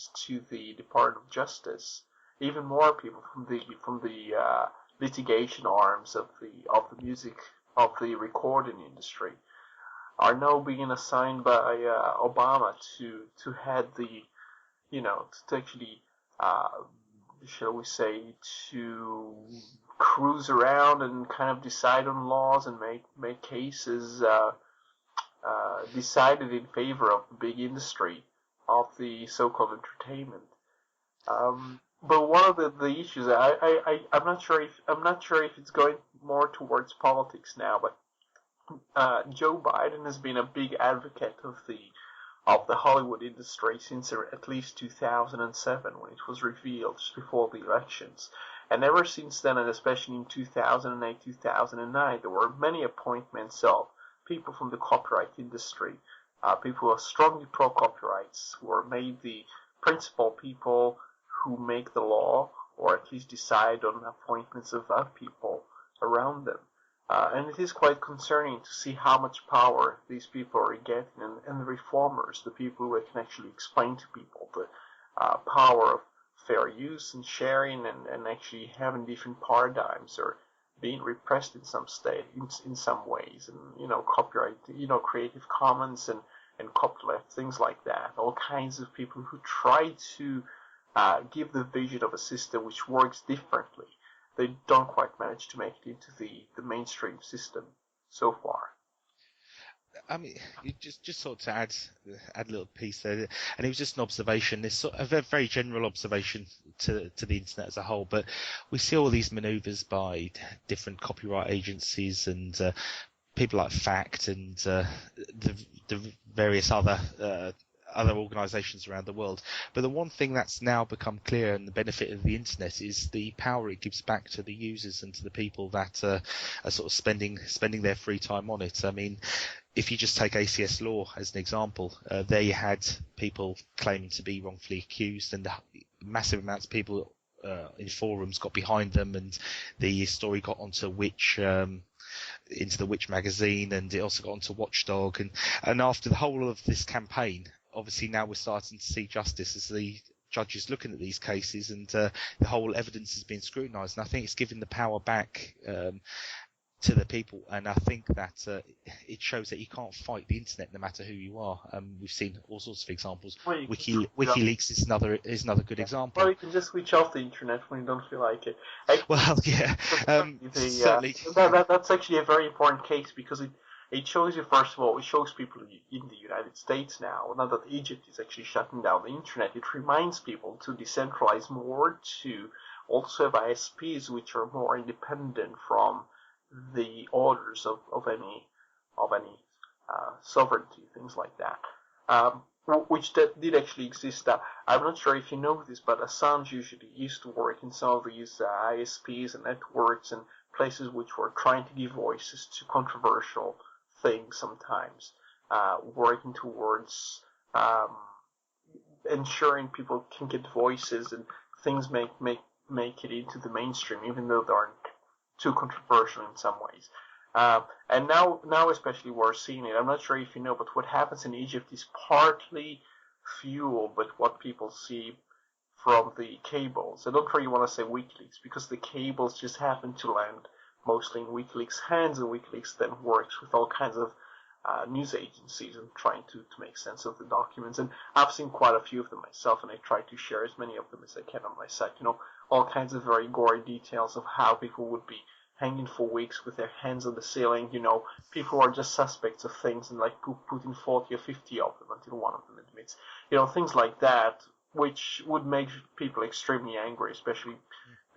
complaints to the Department of Justice, even more people from the litigation arms of the music of the recording industry are now being assigned by Obama to head the, to actually, shall we say, to cruise around and kind of decide on laws and make cases decided in favor of the big industry of the so-called entertainment. But one of the issues, I'm not sure if it's going more towards politics now, but Joe Biden has been a big advocate of the Hollywood industry since at least 2007, when it was revealed just before the elections. And ever since then, and especially in 2008, 2009, there were many appointments of people from the copyright industry, people who are strongly pro-copyrights, who are made the principal people who make the law, or at least decide on appointments of other people around them. And it is quite concerning to see how much power these people are getting, and the reformers, the people who can actually explain to people the power of fair use and sharing, and actually having different paradigms, or being repressed in some in some ways, and copyright, Creative Commons and copyleft, things like that. All kinds of people who try to give the vision of a system which works differently. They don't quite manage to make it into the mainstream system so far. I mean, just sort of to add a little piece there, and it was just an observation. It's sort of a very general observation to the internet as a whole, but we see all these manoeuvres by different copyright agencies and people like FACT and the various other organisations around the world. But the one thing that's now become clear, and the benefit of the internet, is the power it gives back to the users and to the people that are sort of spending their free time on it. I mean, if you just take ACS Law as an example, there you had people claiming to be wrongfully accused, and massive amounts of people in forums got behind them, and the story got onto into the Witch magazine, and it also got onto Watchdog, and after the whole of this campaign, obviously now we're starting to see justice as the judges looking at these cases, and the whole evidence has been scrutinised. And I think it's giving the power back to the people, and I think that it shows that you can't fight the internet no matter who you are. We've seen all sorts of examples. Well, WikiLeaks is another good example. Or you can just switch off the internet when you don't feel like it. Well, yeah, certainly. That's actually a very important case, because it shows you, first of all, it shows people in the United States now that Egypt is actually shutting down the internet. It reminds people to decentralize more, to also have ISPs which are more independent from the orders of any sovereignty, things like that, which did actually exist. I'm not sure if you know this, but Assange usually used to work in some of these ISPs and networks and places which were trying to give voices to controversial things sometimes, working towards ensuring people can get voices and things make it into the mainstream, even though they aren't too controversial in some ways. And now especially we're seeing it. I'm not sure if you know, but what happens in Egypt is partly fueled by what people see from the cables. I don't really want to say WikiLeaks, because the cables just happen to land mostly in WikiLeaks' hands, and WikiLeaks then works with all kinds of news agencies and trying to make sense of the documents. And I've seen quite a few of them myself, and I try to share as many of them as I can on my site. All kinds of very gory details of how people would be hanging for weeks with their hands on the ceiling. People who are just suspects of things, and like putting 40 or 50 of them until one of them admits. Things like that, which would make people extremely angry, especially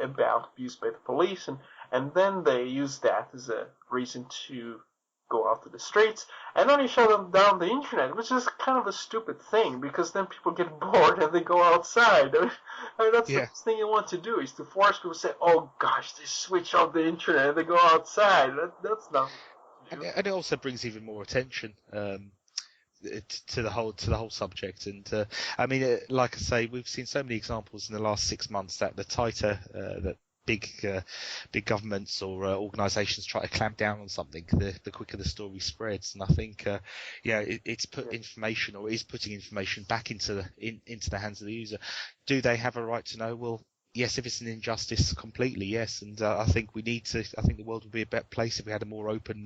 about abuse by the police, and then they use that as a reason to go out to the streets, and then you shut them down the internet, which is kind of a stupid thing, because then people get bored and they go outside. I mean that's the thing you want to do, is to force people to say, oh gosh, they switch off the internet and they go outside. That's not. And it also brings even more attention to the whole subject. And I mean, like I say, we've seen so many examples in the last 6 months that the tighter that big governments or organisations try to clamp down on something, the quicker the story spreads. And I think, it's put information, or is putting information back into the hands of the user. Do they have a right to know? Well, yes, if it's an injustice, completely yes. And I think we need to. I think the world would be a better place if we had a more open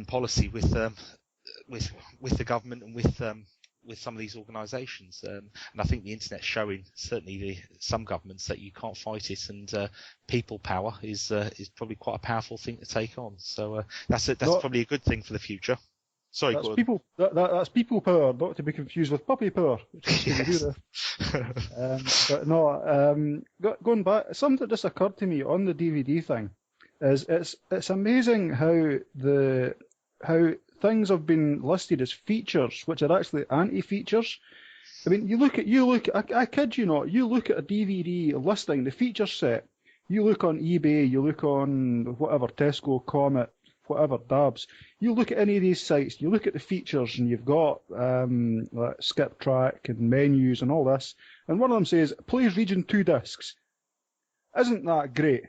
policy with the government and with some of these organisations. And I think the internet's showing, certainly some governments, that you can't fight it, and people power is probably quite a powerful thing to take on. So that's probably a good thing for the future. Sorry, that's Gordon. people. That's people power, not to be confused with puppy power. Which is Yes. But no, going back, something that just occurred to me on the DVD thing is it's amazing how things have been listed as features, which are actually anti-features. I mean, you look at, I kid you not, you look at a DVD listing, the feature set, you look on eBay, you look on whatever, Tesco, Comet, whatever, Dabs, you look at any of these sites, you look at the features, and you've got like skip track and menus and all this, and one of them says, plays region 2 discs. Isn't that great?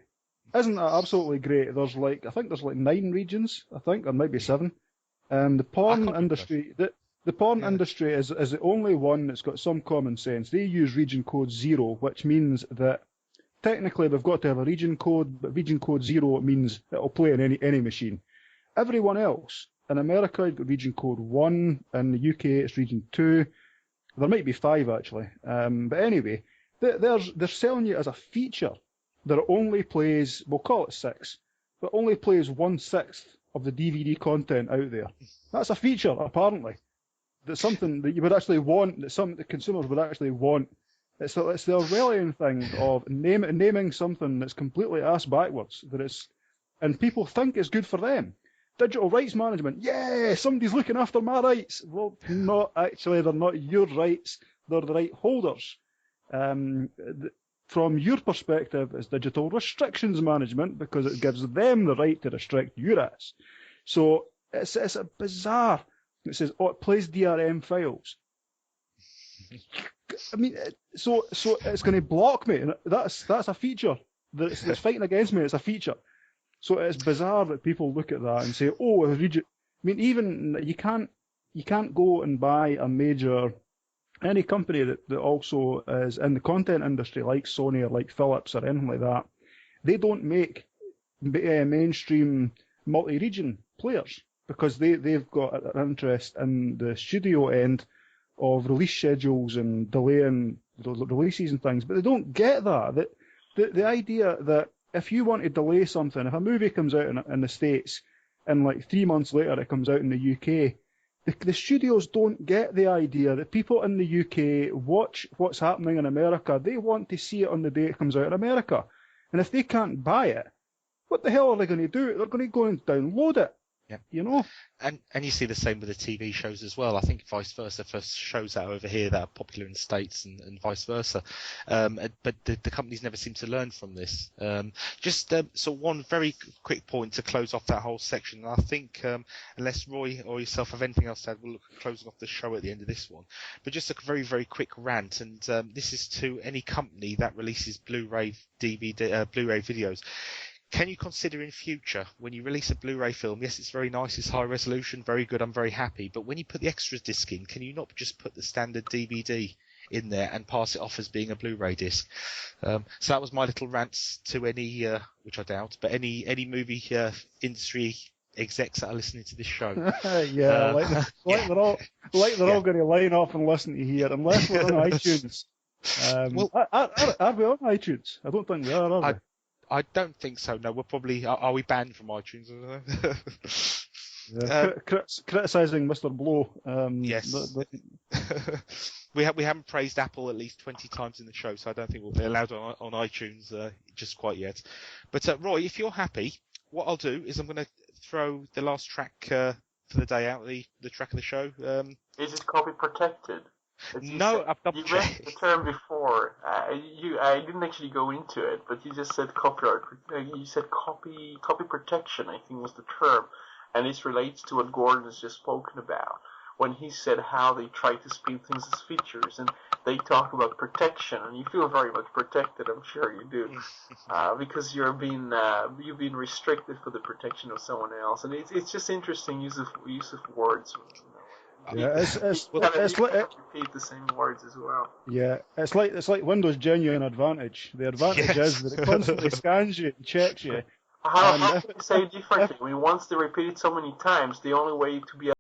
Isn't that absolutely great? I think there's 9 regions, I think, or maybe 7. The porn industry, the porn industry is the only one that's got some common sense. They use region code 0, which means that technically they've got to have a region code, but region code 0 means it'll play on any machine. Everyone else, in America, you've got region code 1, in the UK it's region 2, there might be 5 actually, but anyway, they're selling you as a feature that it only plays, we'll call it 6, but only plays 1/6 of the DVD content out there. That's a feature, apparently. That's something that you would actually want, that some the consumers would actually want. It's the Orwellian thing of naming something that's completely ass backwards, and people think it's good for them. Digital rights management, yeah, somebody's looking after my rights. Well, not actually, they're not your rights, they're the right holders. From your perspective, it's digital restrictions management, because it gives them the right to restrict your ass. So it's a bizarre. It says, it plays DRM files. I mean, so it's going to block me. That's a feature that's fighting against me. It's a feature. So it's bizarre that people look at that and say, oh, I mean, even you can't go and buy any company that also is in the content industry, like Sony or like Philips or anything like that. They don't make mainstream multi-region players, because they've got an interest in the studio end of release schedules and delaying releases and things, but they don't get that. The idea that if you want to delay something, if a movie comes out in the States and like 3 months later it comes out in the UK, the studios don't get the idea that people in the UK watch what's happening in America. They want to see it on the day it comes out in America. And if they can't buy it, what the hell are they going to do? They're going to go and download it. Yeah. You know? And you see the same with the TV shows as well. I think vice versa for shows that are over here that are popular in the States and vice versa. But the companies never seem to learn from this. So one very quick point to close off that whole section. I think, unless Roy or yourself have anything else to add, we'll look at closing off the show at the end of this one. But just a very, very quick rant, and this is to any company that releases Blu-ray videos. Can you consider in future, when you release a Blu-ray film, yes, it's very nice, it's high resolution, very good, I'm very happy, but when you put the extras disc in, can you not just put the standard DVD in there and pass it off as being a Blu-ray disc? So that was my little rant to any, which I doubt, but any movie industry execs that are listening to this show. Yeah, they're all going to line up and listen to here, unless we're on iTunes. Are we on iTunes? I don't think we are we? I don't think so. No, we're probably. Are we banned from iTunes? Criticising Mr. Blow. Yes. We haven't praised Apple at least 20 times in the show, so I don't think we'll be allowed on iTunes just quite yet. But Roy, if you're happy, what I'll do is I'm going to throw the last track for the day out, the track of the show. Is it copy protected? No, I've double checked. You read the term before. I didn't actually go into it, but you just said copyright. You said copy protection, I think was the term, and this relates to what Gordon has just spoken about when he said how they try to spin things as features. And they talk about protection, and you feel very much protected. I'm sure you do, because you've been restricted for the protection of someone else, and it's just interesting use of words. Yeah, it's repeat the same words as well. Yeah, it's like Windows' genuine advantage. The advantage is that it constantly scans you and checks you. How can you say differently? I mean, once they repeat it so many times, the only way to be